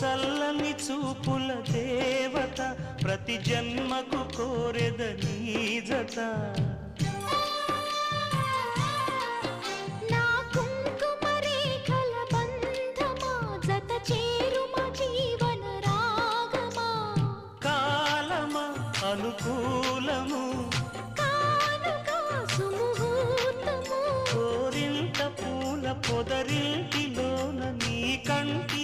చల్లని చూపుల దేవత ప్రతి జన్మకు కోరెద నీ జత నా కుంకుమ రేఖల బంధమా జత చేరుమ జీవన రాగమా కాలమా అనుకూలము కానుక సుముహూర్తము కోరింత పూల పొదరింటిలోన నీ కంటి